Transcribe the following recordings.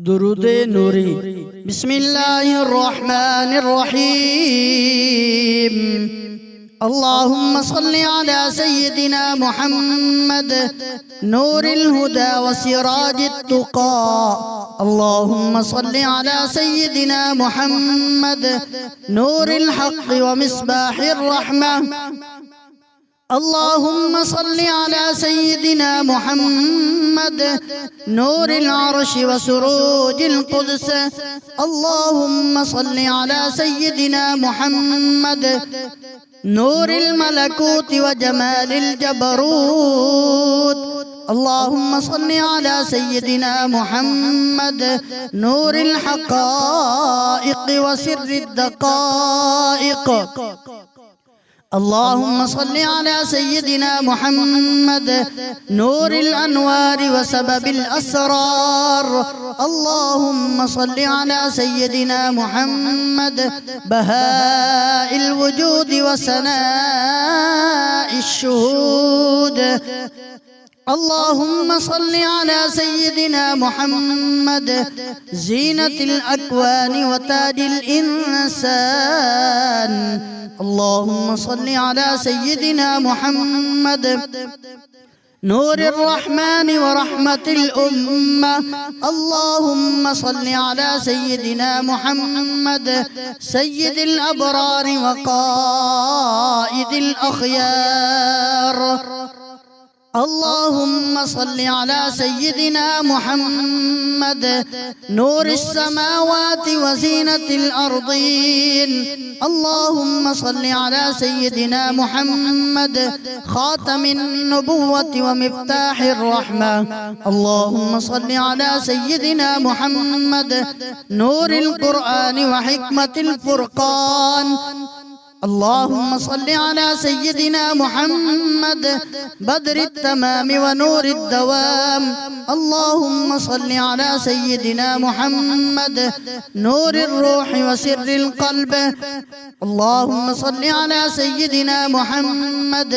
दुरूद नूरी। बिस्मिल्लाहिर्रहमानिर्रहीम। अल्लाहुम्मा सल्लि अला सय्यिदिना मुहम्मद नूरिल हुदा व सिराजित तुका। अल्लाहुम्मा सल्लि अला सय्यिदिना मुहम्मद नूरिल हक़्क़ व मिस्बाहिर रहमह। अल्लाहुम्मा सल्लि अला सय्यिदिना मुहम्मद नूरिल अर्श व सुरूजिल क़ुद्स। अल्लाहुम्मा सल्लि अला सय्यिदिना मुहम्मद नूरिल मलकूत व जमालिल जबरूत। अल्लाहुम्मा सल्लि अला सय्यिदिना मुहम्मद नूरिल हक़ाइक़ व सिर्रिद दक़ाइक़। अल्लाहुम्मा सल्लि अला सय्यिदिना मुहम्मद नूरिल अनवार व सबबिल अस्रार। अल्लाहुम्मा सल्लि अला सय्यिदिना मुहम्मद बहाइल वजूद व सनाइश शुहूद। अल्लाहुम्मा सल्लि अला सय्यिदिना मुहम्मद ज़ीनतिल अक्वान व ताजिल इंसान। अल्लाहुम्मा सल्लि अला सय्यिदिना मुहम्मद नूरिर रहमान व रहमतिल उम्मह। अल्लाहुम्मा सल्लि अला सय्यिदिना मुहम्मद सय्यिदिल अबरार व क़ाइदिल अख़यार। अल्लाहुम्मा सल्लि अला सय्यिदिना मुहम्मद नूरिस समावाति व ज़ीनतिल अर्दीन। अल्लाहुम्मा सल्लि अला सय्यिदिना मुहम्मद ख़ातमिन नबुव्वति व मिफ्ताहिर रहमह। अल्लाहुम्मा सल्लि अला सय्यिदिना मुहम्मद नूरिल क़ुरआन व हिकमतिल फ़ुरक़ान। अल्लाहुम्मा सल्लि अला सय्यिदिना मुहम्मद बद्रित तमाम व नूरिद दवाम। अल्लाहुम्मा सल्लि अला सय्यिदिना मुहम्मद नूरिर रूह व सिर्रिल क़ल्ब। अल्लाहुम्मा सल्लि अला सय्यिदिना मुहम्मद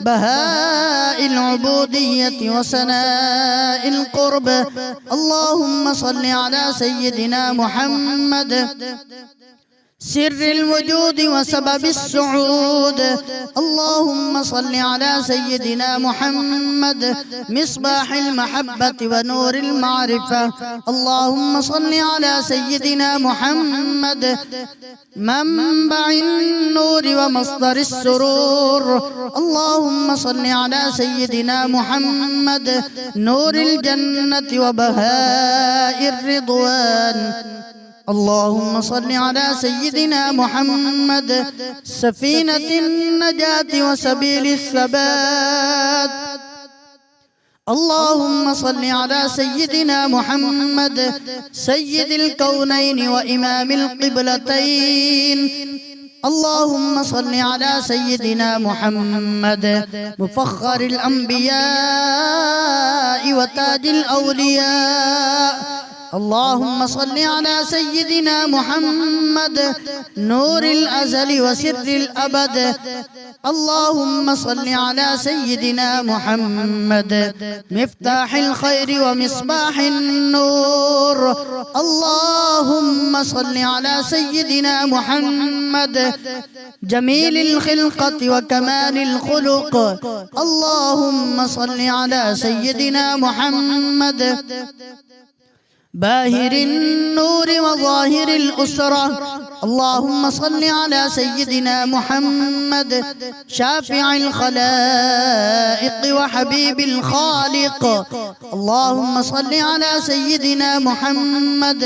बहाइल उबूदिय्यति व सनाइल क़ुर्ब। अल्लाहुम्मा सल्लि अला सय्यिदिना मुहम्मद सिर्रिल वजूद व सबबिस सुऊद। अल्लाहुम्मा सल्लि अला सय्यिदिना मुहम्मद मिस्बाहिल महब्बति व नूरिल मारिफा। अल्लाहुम्मा सल्लि अला सय्यिदिना मुहम्मद मंबइन नूर व मस्दरिस सुरूर। अल्लाहुम्मा सल्लि अला सय्यिदिना मुहम्मद नूरिल जन्नति व बहाइर रिضवान। अल्लाहुम्मा सल्लि अला सय्यिदिना मुहम्मद सफीनतिन नजाति व सबीलिस सबात। अल्लाहुम्मा सल्लि अला सय्यिदिना मुहम्मद सय्यिदिल कौनैन व इमामिल क़िबलतैन। अल्लाहुम्मा सल्लि अला सय्यिदिना मुहम्मद मुफ़ख़्ख़रिल अंबिया व ताजिल औलिया। अल्लाहुम्मा सल्लि अला सय्यिदिना मुहम्मद नूरिल अज़ल व सिर्रिल अबद। अल्लाहुम्मा सल्लि अला सय्यिदिना मुहम्मद मिफ्ताहिल खैर व मिस्बाहिन नूर। अल्लाहुम्मा सल्लि अला सय्यिदिना मुहम्मद जमीलिल खिल्क़ति व कमालिल खुलुक़। अल्लाहुम्मा सल्लि अला सय्यिदिना मुहम्मद बाहिरिन नूर व ज़ाहिरिल उसरा। अल्लाहुम्मा सल्लि अला सय्यिदिना मुहम्मद शाफ़िइल ख़लाइक़ व हबीबिल ख़ालिक़। अल्लाहुम्मा सल्लि अला सय्यिदिना मुहम्मद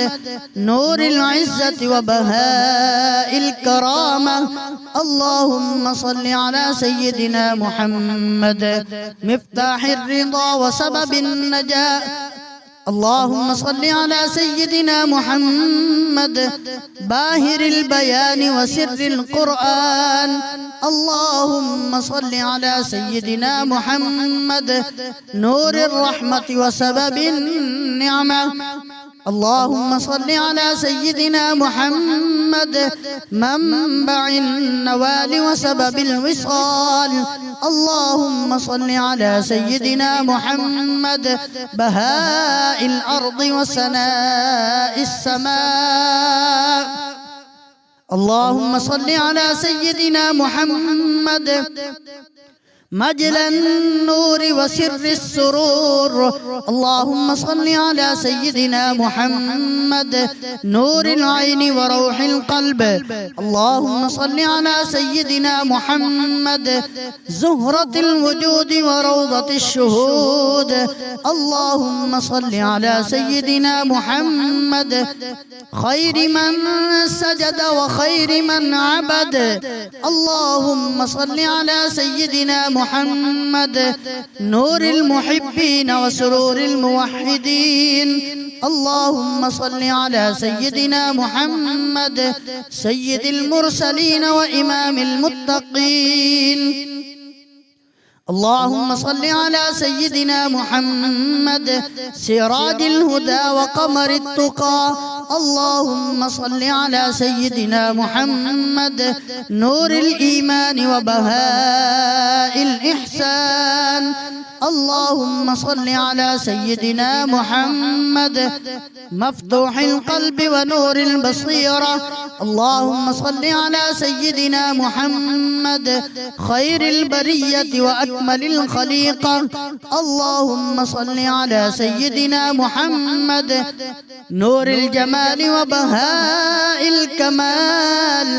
नूरिल इज़्ज़ति व बहाइल करामह। अल्लाहुम्मा सल्लि अला सय्यिदिना मुहम्मद मिफ्ताहिर रिज़ा व सबबिन नजाह। अल्लाहुम्मा सल्लि अला सय्यिदिना मुहम्मद बाहिरिल बयान व सिर्रिल क़ुरआन। अल्लाहुम्मा सल्लि अला सय्यिदिना मुहम्मद नूरिर रहमति व सबबिन निअमह। اللهم صل على سيدنا محمد منبع النوال وسبب الوصال. اللهم صل على سيدنا محمد بهاء الأرض وسناء السماء. اللهم صل على سيدنا محمد مجلى النور وسر السرور. اللهم صل على سيدنا محمد نور العين وروح القلب. اللهم صل على سيدنا محمد زهرة الوجود وروضة الشهود. اللهم صل على سيدنا محمد خير من سجد وخير من عبد. اللهم صل على سيدنا محمد نور المحبين وسرور الموحدين. اللهم صل على سيدنا محمد سيد المرسلين وإمام المتقين. اللهم صل على سيدنا محمد سراج الهدى وقمر التقى. اللهم صل على سيدنا محمد نور الإيمان وبهاء الإحسان. اللهم صل على سيدنا محمد مفتوح القلب ونور البصيرة. اللهم صل على سيدنا محمد خير البرية وأكمل الخليقة. اللهم صل على سيدنا محمد نور الجمال وبهاء الكمال.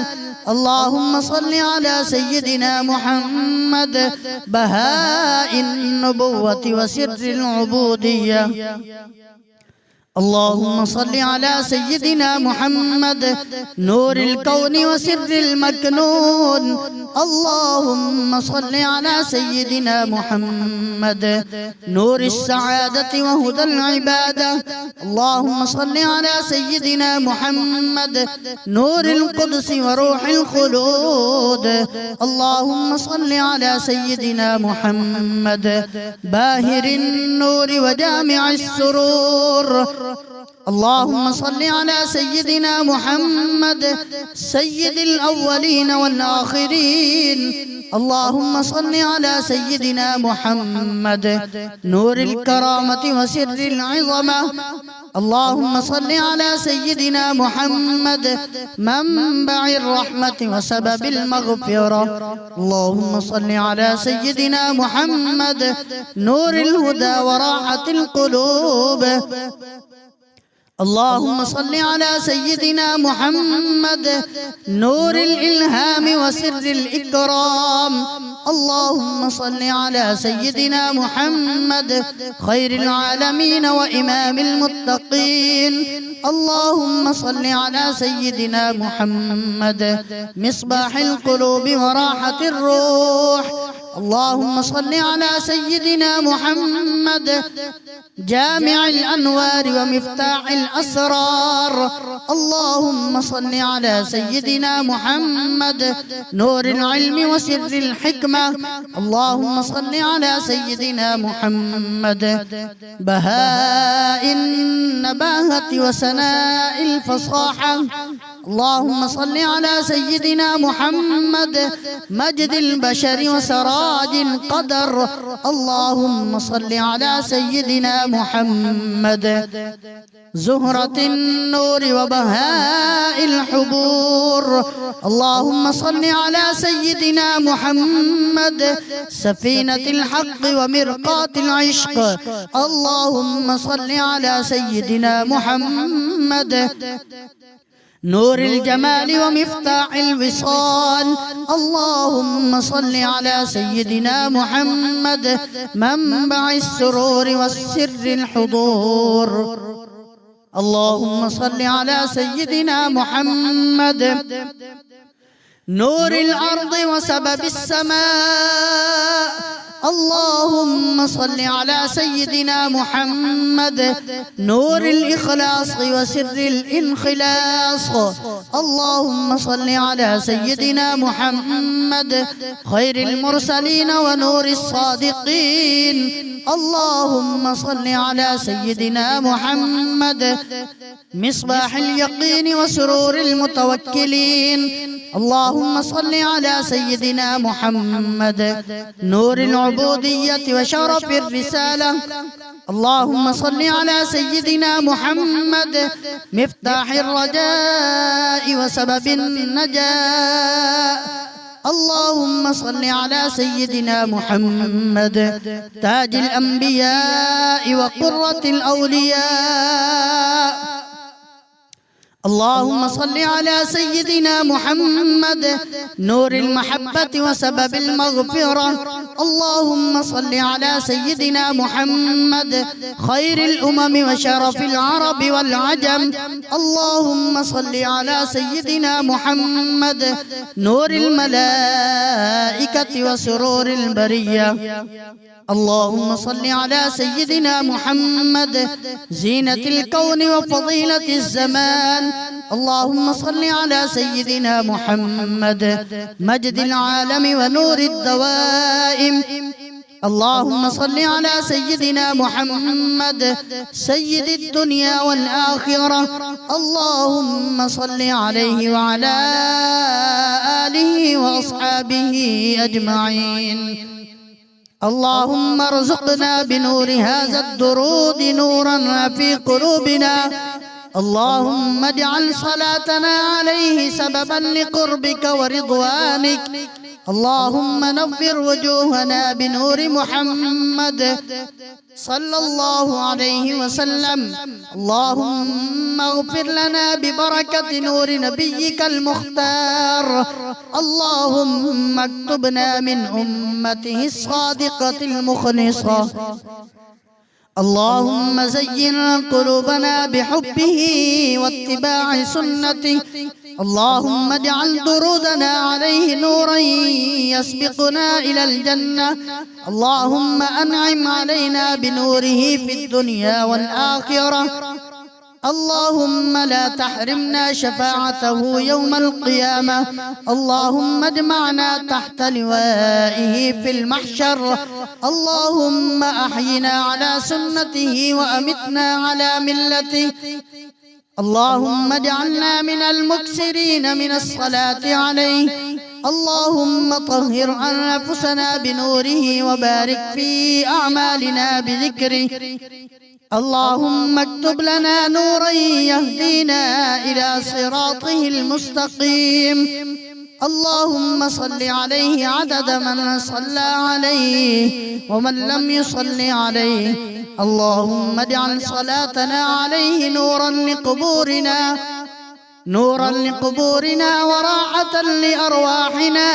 اللهم صل على سيدنا محمد بهاء النبوة وسر العبودية. اللهم صل على سيدنا محمد نور الكون وسر المكنون. اللهم صل على سيدنا محمد نور السعادة وهدى العبادة. اللهم صل على سيدنا محمد نور القدس وروح الخلود. اللهم صل على سيدنا محمد باهر النور وجامع السرور. اللهم صل على سيدنا محمد سيد الأولين والآخرين. اللهم صل على سيدنا محمد نور الكرامة وسر العظمة. اللهم صل على سيدنا محمد منبع الرحمة وسبب المغفرة. اللهم صل على سيدنا محمد نور الهدى وراحة القلوب. اللهم صل على سيدنا محمد نور الإلهام وسر الإكرام. اللهم صل على سيدنا محمد خير العالمين وإمام المتقين. اللهم صل على سيدنا محمد مصباح القلوب وراحة الروح. اللهم صل على سيدنا محمد جامع الأنوار ومفتاح الأسرار. اللهم صل على سيدنا محمد نور العلم وسر الحكمة. اللهم صل على سيدنا محمد بهاء النباهة وسناء الفصاحة. اللهم صل على سيدنا محمد مجد البشر وسراج القدر. اللهم صل على سيدنا محمد زهرة النور وبهاء الحبور. اللهم صل على سيدنا محمد سفينة الحق ومرقاة العشق. اللهم صل على سيدنا محمد نور الجمال ومفتاح الوصال. اللهم صل على سيدنا محمد منبع السرور والسر الحضور. اللهم صل على سيدنا محمد نور الأرض وسبب السماء. اللهم صل على سيدنا محمد نور الإخلاص وسر الانخلاص. اللهم صل على سيدنا محمد خير المرسلين ونور الصادقين. اللهم صل على سيدنا محمد مصباح اليقين وسرور المتوكلين. اللهم صل على سيدنا محمد نور العبودية وشرف الرسالة. اللهم صل على سيدنا محمد مفتاح الرجاء وسبب النجاة. اللهم صل على سيدنا محمد تاج الأنبياء وقرة الأولياء. اللهم صل على سيدنا محمد نور المحبة وسبب المغفرة. اللهم صل على سيدنا محمد خير الأمم وشرف العرب والعجم. اللهم صل على سيدنا محمد نور الملائكة وسرور البرية. اللهم صل على سيدنا محمد زينة الكون وفضيلة الزمان. اللهم صل على سيدنا محمد مجد العالم ونور الدوائم. اللهم صل على سيدنا محمد سيد الدنيا والآخرة. اللهم صل عليه وعلى آله وأصحابه أجمعين. اللهم ارزقنا بنور هذا الدرود نورا في قلوبنا. اللهم اجعل صلاتنا عليه سببا لقربك ورضوانك. اللهم نور وجوهنا بنور محمد صلى الله عليه وسلم. اللهم اغفر لنا ببركة نور نبيك المختار. اللهم اكتبنا من أمته الصادقة المخلصة. اللهم زين قلوبنا بحبه واتباع سنته. اللهم اجعل درودنا عليه نورا يسبقنا إلى الجنة. اللهم أنعم علينا بنوره في الدنيا والآخرة. اللهم لا تحرمنا شفاعته يوم القيامة. اللهم اجمعنا تحت لوائه في المحشر. اللهم أحينا على سنته وأمتنا على ملته. اللهم اجعلنا من المكثرين من الصلاة عليه. اللهم طهر أنفسنا بنوره وبارك في أعمالنا بذكره. اللهم اكتب لنا نورا يهدينا إلى صراطه المستقيم. اللهم صل عليه عدد من صلى عليه ومن لم يصل عليه. اللهم اجعل صلاتنا عليه نورا لقبورنا وراحة لأرواحنا.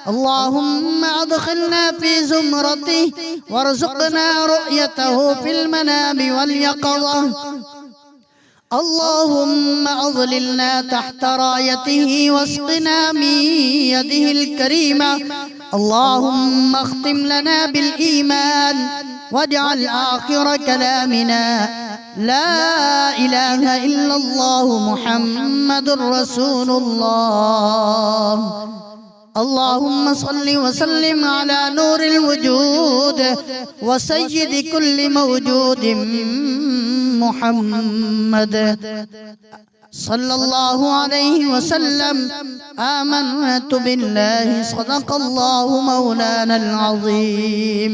اللهم أدخلنا في زمرته وارزقنا رؤيته في المنام واليقظة. اللهم أظللنا تحت رايته واسقنا من يده الكريمة. اللهم اختم لنا بالإيمان واجعل آخر كلامنا لا إله إلا الله محمد رسول الله. اللهم صل وسلم على نور الوجود وسيد كل موجود محمد صلى الله عليه وسلم. آمنت بالله صدق الله مولانا العظيم.